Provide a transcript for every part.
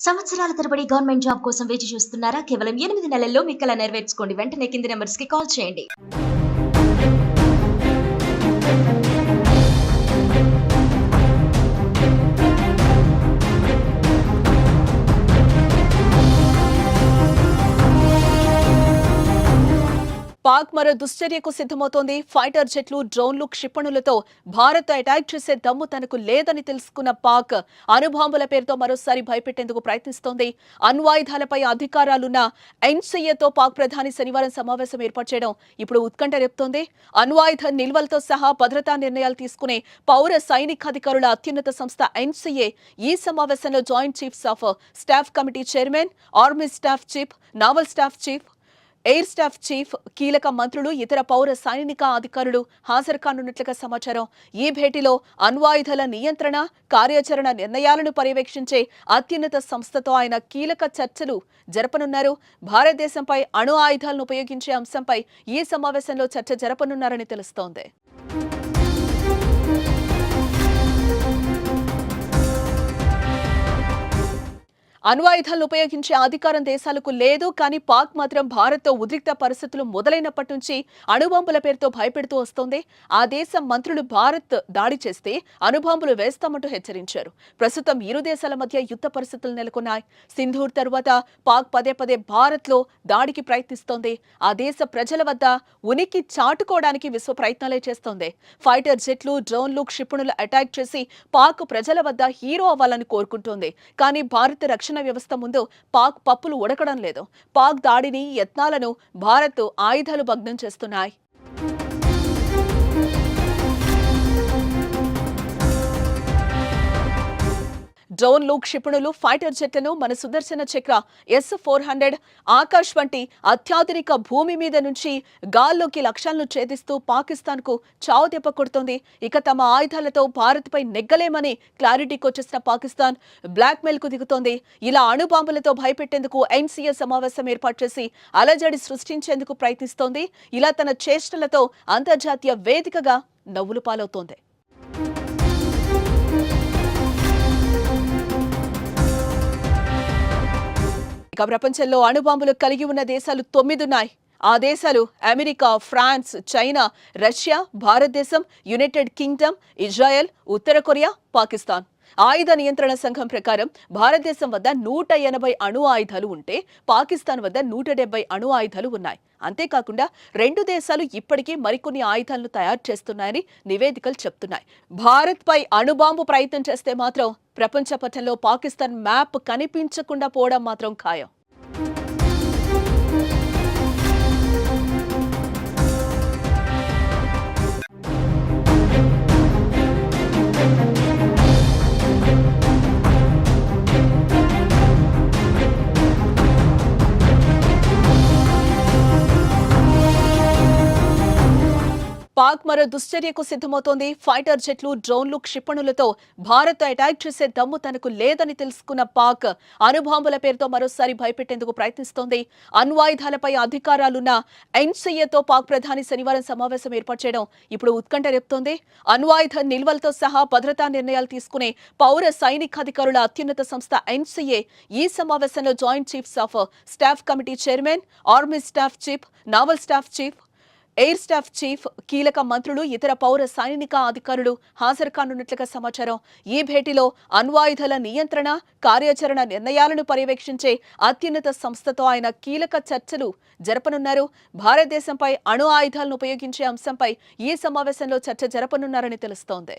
సంవత్సరాల తరబడి government job కోసం వేచి చూస్తున్నారా? కేవలం 8 నెలల్లో మీ కల నెరవేర్చుకోండి. వెంటనే కింది నెంబర్స్‌కి కాల్ చేయండి. పాక్ మరో దుశ్చర్యకు సిద్ధమవుతోంది. ఫైటర్ జెట్లు, డ్రోన్లు, క్షిపణులతో భారత్ అటాక్ చేసే దమ్ము తనకు లేదని తెలుసుకున్న పాక్ అణుబాంబుల పేరుతో మరోసారి భయపెట్టేందుకు ప్రయత్నిస్తోంది. అణ్వాయుధాలపై అధికారాలున్న ఎన్సీఏతో పాక్ ప్రధాని శనివారం సమావేశం ఏర్పాటు చేయడం ఇప్పుడు ఉత్కంఠ రేపుతోంది. అణ్వాయుధ నిల్వలతో సహా భద్రతా నిర్ణయాలు తీసుకునే పౌర సైనికాధికారుల అత్యున్నత సంస్థ ఎన్సీఏ ఈ సమావేశంలో joint chiefs of staff committee chairman, army staff chief, naval staff chief, air staff chief, కీలక మంత్రులు, ఇతర పౌర సైనిక అధికారులు హాజరు కానున్నట్లుగా సమాచారం. ఈ భేటీలో అణ్వాయుధాల నియంత్రణ, కార్యాచరణ నిర్ణయాలను పర్యవేక్షించే అత్యున్నత సంస్థతో ఆయన కీలక చర్చలు జరపనున్నారు. భారతదేశంపై అణు ఆయుధాలను ఉపయోగించే అంశంపై ఈ సమావేశంలో చర్చ జరపనున్నారని తెలుస్తోంది. అణ్వాయుధాలను ఉపయోగించే అధికారం దేశాలకు లేదు. కానీ పాక్ మాత్రం భారత్తో ఉద్రిక్త పరిస్థితులు మొదలైనప్పటి నుంచి అణుబాంబుల పేరుతో భయపెడుతూ వస్తోంది. ఆ దేశం మంత్రులు భారత్ దాడి చేస్తే అణుబాంబులు వేస్తామంటూ హెచ్చరించారు. ప్రస్తుతం ఇరు దేశాల మధ్య యుద్ధ పరిస్థితులు నెలకొన్నాయి. సింధూర్ తరువాత పాక్ పదే పదే భారత్లో దాడికి ప్రయత్నిస్తోంది. ఆ దేశ ప్రజల వద్ద ఉనికి చాటుకోవడానికి విశ్వ ప్రయత్నాలే చేస్తోంది. ఫైటర్ జెట్లు, డ్రోన్లు, క్షిపణులు అటాక్ చేసి పాక్ ప్రజల వద్ద హీరో అవ్వాలని కోరుకుంటోంది. కానీ భారత రక్షణ వ్యవస్థ ముందు పాక్ పప్పులు ఉడకడం లేదు. పాక్ దాడిని, యత్నాలను భారత్ ఆయుధాలు భగ్నం చేస్తున్నాయి. డ్రోన్లు, క్షిపణులు, ఫైటర్ జెట్లను మన సుదర్శన చక్ర S-400 ఆకాశ్ వంటి అత్యాధునిక భూమి మీద నుంచి గాల్లోకి లక్ష్యాలను ఛేదిస్తూ పాకిస్తాన్ కు చావు దెబ్బ కొడుతోంది. ఇక తమ ఆయుధాలతో భారత్ పై నెగ్గలేమని క్లారిటీకి వచ్చేసిన పాకిస్తాన్ బ్లాక్ మెయిల్ కు దిగుతోంది. ఇలా అణుబాంబులతో భయపెట్టేందుకు ఎన్సీఏ సమావేశం ఏర్పాటు చేసి అలజడి సృష్టించేందుకు ప్రయత్నిస్తోంది. ఇలా తన చేష్టలతో అంతర్జాతీయ వేదికగా నవ్వులు పాలవుతోంది. ప్రపంచంలో అణుబాంబులు కలిగి ఉన్న దేశాలు 9 ఉన్నాయి. ఆ దేశాలు అమెరికా, ఫ్రాన్స్, చైనా, రష్యా, భారతదేశం, యునైటెడ్ కింగ్డమ్, ఇజ్రాయెల్, ఉత్తర కొరియా, పాకిస్తాన్. ఆయుధ నియంత్రణ సంఘం ప్రకారం భారతదేశం వద్ద 180 అణు ఆయుధాలు ఉంటే పాకిస్తాన్ వద్ద 170 అణు ఆయుధాలు ఉన్నాయి. అంతేకాకుండా రెండు దేశాలు ఇప్పటికీ మరికొన్ని ఆయుధాలను తయారు చేస్తున్నాయని నివేదికలు చెప్తున్నాయి. భారత్ పై అణుబాంబు ప్రయత్నం చేస్తే మాత్రం ప్రపంచ పటంలో పాకిస్తాన్ మ్యాప్ కనిపించకుండా పోవడం మాత్రం ఖాయం. పాక్ మరో దుశ్చర్యకు సిద్ధమవుతోంది. ఫైటర్ జెట్లు, డ్రోన్లు, క్షిపణులతో భారత్ అటాక్ చేసే దమ్ము తనకు లేదని తెలుసుకున్న పాక్ అణుబాంబుల పేరుతో మరోసారి భయపెట్టేందుకు ప్రయత్నిస్తోంది. అణ్వాయుధాలపై అధికారాలున్న ఎన్సీఏతో పాక్ ప్రధాని శనివారం సమావేశం ఏర్పాటు చేయడం ఇప్పుడు ఉత్కంఠ రేపుతోంది. అణ్వాయుధ నిల్వలతో సహా భద్రతా నిర్ణయాలు తీసుకునే పౌర సైనికాధికారుల అత్యున్నత సంస్థ ఎన్సీఏ ఈ సమావేశంలో joint chiefs of staff committee chairman, army staff chief, naval staff chief, air staff chief, కీలక మంత్రులు, ఇతర పౌర సైనిక అధికారులు హాజరు కానున్నట్లుగా సమాచారం. ఈ భేటీలో అణ్వాయుధాల నియంత్రణ, కార్యాచరణ నిర్ణయాలను పర్యవేక్షించే అత్యున్నత సంస్థతో ఆయన కీలక చర్చలు జరపనున్నారు. భారతదేశంపై అణు ఆయుధాలను ఉపయోగించే అంశంపై ఈ సమావేశంలో చర్చ జరపనున్నారని తెలుస్తోంది.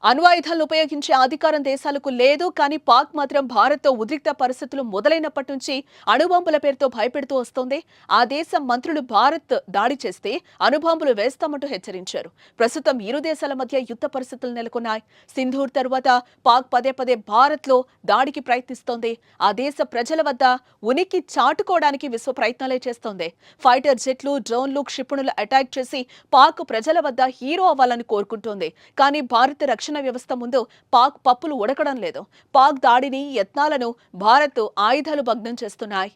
అణ్వాయుధాలను ఉపయోగించే అధికారం దేశాలకు లేదు. కానీ పాక్ మాత్రం భారత్తో ఉద్రిక్త పరిస్థితులు మొదలైనప్పటి నుంచి అణుబాంబుల పేరుతో భయపెడుతూ వస్తోంది. ఆ దేశం మంత్రులు భారత్ దాడి చేస్తే అణుబాంబులు వేస్తామంటూ హెచ్చరించారు. ప్రస్తుతం ఇరు దేశాల మధ్య యుద్ధ పరిస్థితులు నెలకొన్నాయి. సింధూర్ తరువాత పాక్ పదే పదే భారత్లో దాడికి ప్రయత్నిస్తోంది. ఆ దేశ ప్రజల వద్ద ఉనికి చాటుకోవడానికి విశ్వ ప్రయత్నాలే చేస్తోంది. ఫైటర్ జెట్లు, డ్రోన్లు, క్షిపణులు అటాక్ చేసి పాక్ ప్రజల వద్ద హీరో అవ్వాలని కోరుకుంటోంది. కానీ భారత రక్షణ వ్యవస్థ ముందు పాక్ పప్పులు ఉడకడం లేదు. పాక్ దాడిని, యత్నాలను భారత్ ఆయుధాలు భగ్నం చేస్తున్నాయి.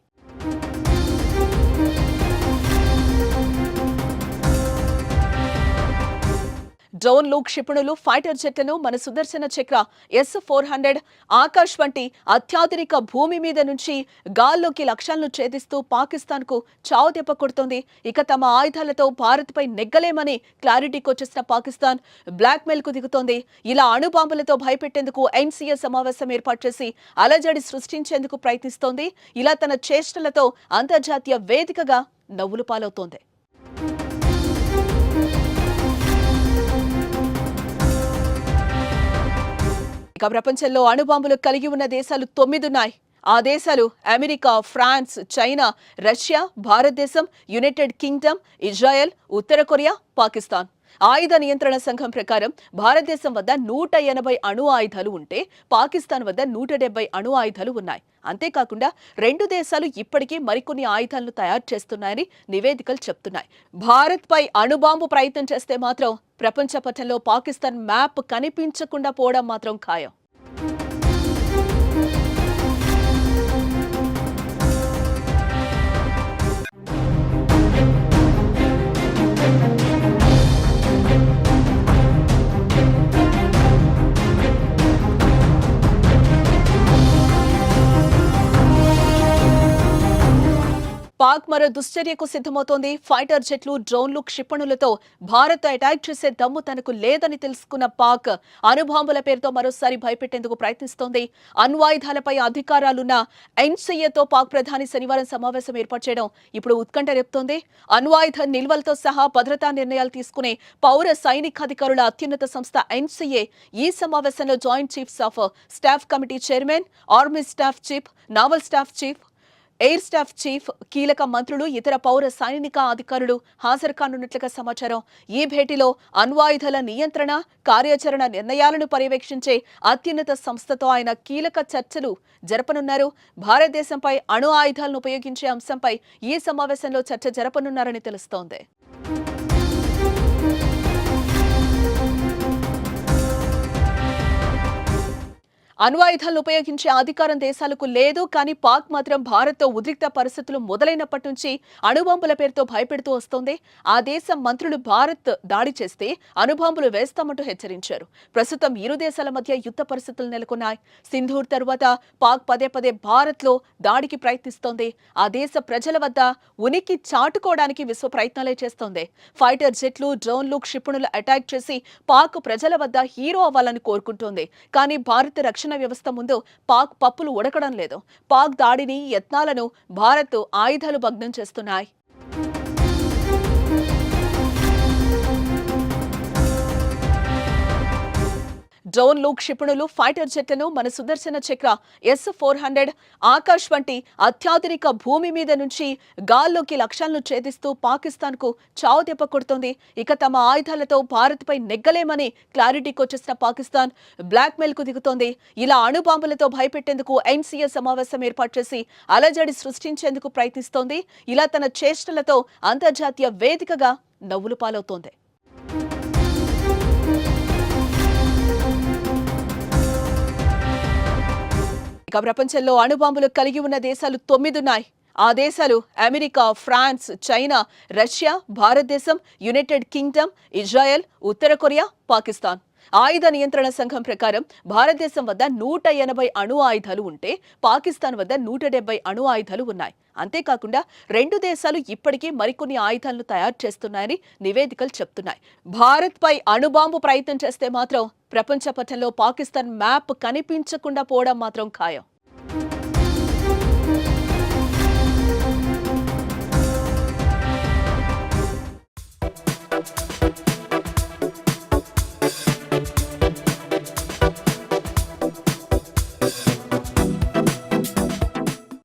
డ్రోన్లు, క్షిపణులు, ఫైటర్ జెట్లను మన సుదర్శన చక్ర S-400 ఆకాశ్ వంటి అత్యాధునిక భూమి మీద నుంచి గాల్లోకి లక్ష్యాలను ఛేదిస్తూ పాకిస్తాన్కు చావు దెబ్బ కొడుతోంది. ఇక తమ ఆయుధాలతో భారత్పై నెగ్గలేమని క్లారిటీకి వచ్చేసిన పాకిస్తాన్ బ్లాక్మెయిల్ కు దిగుతోంది. ఇలా అణుబాంబులతో భయపెట్టేందుకు NCA సమావేశం ఏర్పాటు చేసి అలజడి సృష్టించేందుకు ప్రయత్నిస్తోంది. ఇలా తన చేష్టలతో అంతర్జాతీయ వేదికగా నవ్వులు పాలవుతోంది. ఇక ప్రపంచంలో అణుబాంబులు కలిగి ఉన్న దేశాలు 9 ఉన్నాయి. ఆ దేశాలు అమెరికా, ఫ్రాన్స్, చైనా, రష్యా, భారతదేశం, యునైటెడ్ కింగ్డమ్, ఇజ్రాయెల్, ఉత్తర కొరియా, పాకిస్తాన్. ఆయుధ నియంత్రణ సంఘం ప్రకారం భారతదేశం వద్ద 180 అణు ఆయుధాలు ఉంటే పాకిస్తాన్ వద్ద 170 అణు ఆయుధాలు ఉన్నాయి. అంతేకాకుండా రెండు దేశాలు ఇప్పటికీ మరికొన్ని ఆయుధాలను తయారు చేస్తున్నాయని నివేదికలు చెప్తున్నాయి. భారత్పై అణుబాంబు ప్రయత్నం చేస్తే మాత్రం ప్రపంచ పటంలో పాకిస్తాన్ మ్యాప్ కనిపించకుండా పోవడం మాత్రం ఖాయం. పాక్ మరో దుశ్చర్యకు సిద్ధమవుతోంది. ఫైటర్ జెట్లు, డ్రోన్లు, క్షిపణులతో భారత్ అటాక్ చేసే దమ్ము తనకు లేదని తెలుసుకున్న పాక్ అణుబాంబుల పేరుతో మరోసారి భయపెట్టేందుకు ప్రయత్నిస్తోంది. అణ్వాయుధాలపై అధికారాలున్న NCAతో పాక్ ప్రధాని శనివారం సమావేశం ఏర్పాటు చేయడం ఇప్పుడు ఉత్కంఠ రేపుతోంది. అణ్వాయుధ నిల్వలతో సహా భద్రతా నిర్ణయాలు తీసుకునే పౌర సైనికాధికారుల అత్యున్నత సంస్థ NCA ఈ సమావేశంలో joint chiefs of staff committee chairman, army staff chief, naval staff chief, air staff chief, కీలక మంత్రులు, ఇతర పౌర సైనిక అధికారులు హాజరు కానున్నట్లుగా సమాచారం. ఈ భేటీలో అణ్వాయుధాల నియంత్రణ, కార్యాచరణ నిర్ణయాలను పర్యవేక్షించే అత్యున్నత సంస్థతో ఆయన కీలక చర్చలు జరపనున్నారు. భారతదేశంపై అణు ఆయుధాలను ఉపయోగించే అంశంపై ఈ సమావేశంలో చర్చ జరపనున్నారని తెలుస్తోంది. అణ్వాయుధాలను ఉపయోగించే అధికారం దేశాలకు లేదు. కానీ పాక్ మాత్రం భారత్తో ఉద్రిక్త పరిస్థితులు మొదలైనప్పటి నుంచి అణుబాంబుల పేరుతో భయపెడుతూ వస్తోంది. ఆ దేశం మంత్రులు భారత్ దాడి చేస్తే అణుబాంబులు వేస్తామంటూ హెచ్చరించారు. ప్రస్తుతం ఇరు దేశాల మధ్య యుద్ధ పరిస్థితులు నెలకొన్నాయి. సింధూర్ తర్వాత పాక్ పదే పదే భారత్లో దాడికి ప్రయత్నిస్తోంది. ఆ దేశ ప్రజల వద్ద ఉనికి చాటుకోవడానికి విశ్వ ప్రయత్నాలే చేస్తోంది. ఫైటర్ జెట్లు, డ్రోన్లు, క్షిపణులు అటాక్ చేసి పాక్ ప్రజల వద్ద హీరో అవ్వాలని కోరుకుంటోంది. కానీ భారత రక్షణ వ్యవస్థ ముందు పాక్ పప్పులు ఉడకడం లేదు. పాక్ దాడిని, యత్నాలను భారత్ ఆయుధాలు భగ్నం చేస్తున్నాయి. డ్రోన్లు, క్షిపణులు, ఫైటర్ జెట్లను మన సుదర్శన చక్ర S-400 ఆకాశ్ వంటి అత్యాధునిక భూమి మీద నుంచి గాల్లోకి లక్ష్యాలను ఛేదిస్తూ పాకిస్తాన్కు చావు దెబ్బ కొడుతోంది. ఇక తమ ఆయుధాలతో భారత్పై నెగ్గలేమని క్లారిటీకి వచ్చేసిన పాకిస్తాన్ బ్లాక్మెయిల్ కు దిగుతోంది. ఇలా అణుబాంబులతో భయపెట్టేందుకు NCA సమావేశం ఏర్పాటు చేసి అలజడి సృష్టించేందుకు ప్రయత్నిస్తోంది. ఇలా తన చేష్టలతో అంతర్జాతీయ వేదికగా నవ్వులు పాలవుతోంది. ఇక ప్రపంచంలో అణుబాంబులు కలిగి ఉన్న దేశాలు 9 ఉన్నాయి. ఆ దేశాలు అమెరికా, ఫ్రాన్స్, చైనా, రష్యా, భారతదేశం, యునైటెడ్ కింగ్డమ్, ఇజ్రాయెల్, ఉత్తర కొరియా, పాకిస్తాన్. ఆయుధ నియంత్రణ సంఘం ప్రకారం భారతదేశం వద్ద 180 అణు ఆయుధాలు ఉంటే పాకిస్తాన్ వద్ద 170 అణు ఆయుధాలు ఉన్నాయి. అంతేకాకుండా రెండు దేశాలు ఇప్పటికీ మరికొన్ని ఆయుధాలను తయారు చేస్తున్నాయని నివేదికలు చెప్తున్నాయి. భారత్పై అణుబాంబు ప్రయత్నం చేస్తే మాత్రం ప్రపంచ పటంలో పాకిస్తాన్ మ్యాప్ కనిపించకుండా పోవడం మాత్రం ఖాయం.